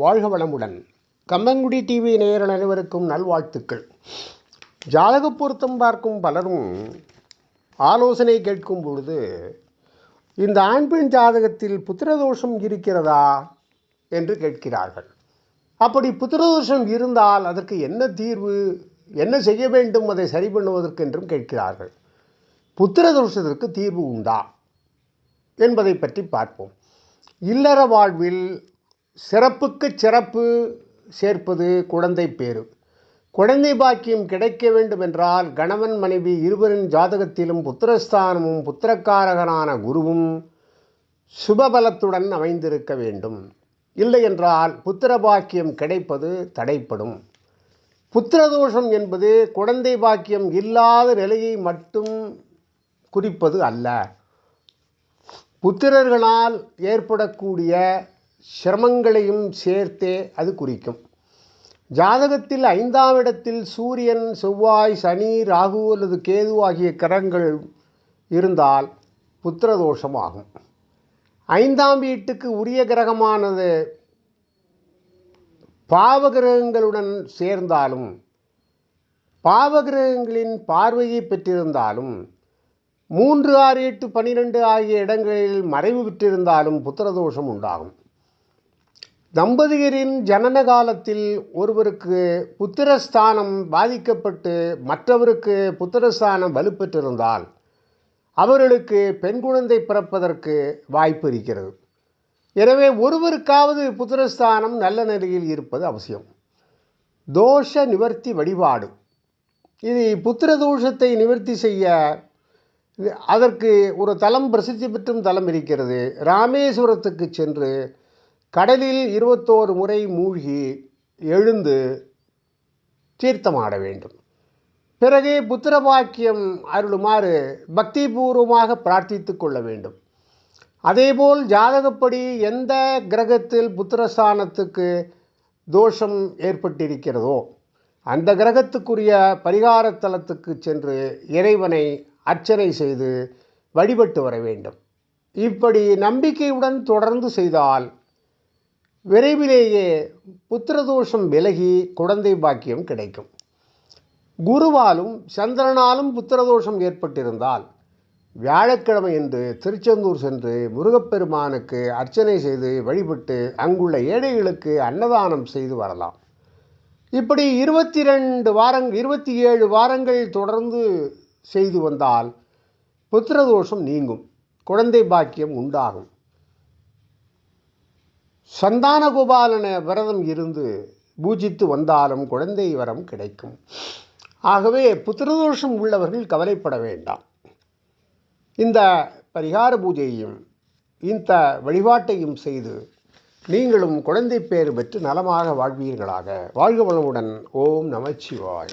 வாழ்க வளமுடன். கம்மங்குடி டிவி நேயர்கள் அனைவருக்கும் நல்வாழ்த்துக்கள். ஜாதக பொருத்தம் பார்க்கும் பலரும் ஆலோசனை கேட்கும் பொழுது, இந்த ஆண் பெண் ஜாதகத்தில் புத்திரதோஷம் இருக்கிறதா என்று கேட்கிறார்கள். அப்படி புத்திரதோஷம் இருந்தால் அதற்கு என்ன தீர்வு, என்ன செய்ய வேண்டும், அதை சரி பண்ணுவதற்கு என்றும் கேட்கிறார்கள். புத்திரதோஷத்திற்கு தீர்வு உண்டா என்பதை பற்றி பார்ப்போம். இல்லற வாழ்வில் சிறப்புக்கு சிறப்பு சேர்ப்பது குழந்தை பேறு. குழந்தை பாக்கியம் கிடைக்க வேண்டும் என்றால் கணவன் மனைவி இருவரின் ஜாதகத்திலும் புத்திரஸ்தானமும் புத்திரக்காரகனான குருவும் சுபபலத்துடன் அமைந்திருக்க வேண்டும். இல்லை என்றால் புத்திர பாக்கியம் கிடைப்பது தடைப்படும். புத்திரதோஷம் என்பது குழந்தை பாக்கியம் இல்லாத நிலையை மட்டும் குறிப்பது அல்ல. புத்திரர்களால் ஏற்படக்கூடிய சிரமங்களையும் சேர்த்தே அது குறிக்கும். ஜாதகத்தில் 5ஆம் இடத்தில் சூரியன், செவ்வாய், சனி, ராகு அல்லது கேது ஆகிய கிரகங்கள் இருந்தால் புத்திரதோஷம் ஆகும். 5ஆம் வீட்டுக்கு உரிய கிரகமானது பாவகிரகங்களுடன் சேர்ந்தாலும், பாவகிரகங்களின் பார்வையை பெற்றிருந்தாலும், 3, 6, 8, 12 ஆகிய இடங்களில் மறைவு பெற்றிருந்தாலும் புத்திரதோஷம் உண்டாகும். தம்பதியரின் ஜனன காலத்தில் ஒருவருக்கு புத்திரஸ்தானம் பாதிக்கப்பட்டு மற்றவருக்கு புத்திரஸ்தானம் வலுப்பெற்றிருந்தால் அவர்களுக்கு பெண் குழந்தை பிறப்பதற்கு வாய்ப்பு இருக்கிறது. எனவே ஒருவருக்காவது புத்திரஸ்தானம் நல்ல நிலையில் இருப்பது அவசியம். தோஷ நிவர்த்தி வழிபாடு. இது புத்திர தோஷத்தை நிவர்த்தி செய்ய அதற்கு ஒரு தலம், பிரசித்தி பெற்றும் தலம் இருக்கிறது. ராமேஸ்வரத்துக்கு சென்று கடலில் 21 முறை மூழ்கி எழுந்து தீர்த்தமாட வேண்டும். பிறகு புத்திர பாக்கியம் அருளுமாறு பக்திபூர்வமாக பிரார்த்தித்து கொள்ள வேண்டும். அதேபோல் ஜாதகப்படி எந்த கிரகத்தில் புத்திரஸ்தானத்துக்கு தோஷம் ஏற்பட்டிருக்கிறதோ அந்த கிரகத்துக்குரிய பரிகார தலத்துக்கு சென்று இறைவனை அர்ச்சனை செய்து வழிபட்டு வர வேண்டும். இப்படி நம்பிக்கையுடன் தொடர்ந்து செய்தால் விரைவிலேயே புத்திரதோஷம் விலகி குழந்தை பாக்கியம் கிடைக்கும். குருவாலும் சந்திரனாலும் புத்திரதோஷம் ஏற்பட்டிருந்தால் வியாழக்கிழமை என்று திருச்செந்தூர் சென்று முருகப்பெருமானுக்கு அர்ச்சனை செய்து வழிபட்டு அங்குள்ள ஏழைகளுக்கு அன்னதானம் செய்து வரலாம். இப்படி 27 வாரங்கள் தொடர்ந்து செய்து வந்தால் புத்திரதோஷம் நீங்கும், குழந்தை பாக்கியம் உண்டாகும். சந்தான கோபாலன விரதம் இருந்து பூஜித்து வந்தாலும் குழந்தை வரம் கிடைக்கும். ஆகவே புத்திரதோஷம் உள்ளவர்கள் கவலைப்பட வேண்டாம். இந்த பரிகார பூஜையையும் இந்த வழிபாட்டையும் செய்து நீங்களும் குழந்தை பேறு பெற்று நலமாக வாழ்வீர்களாக. வாழ்க வளமுடன். ஓம் நமச்சிவாய.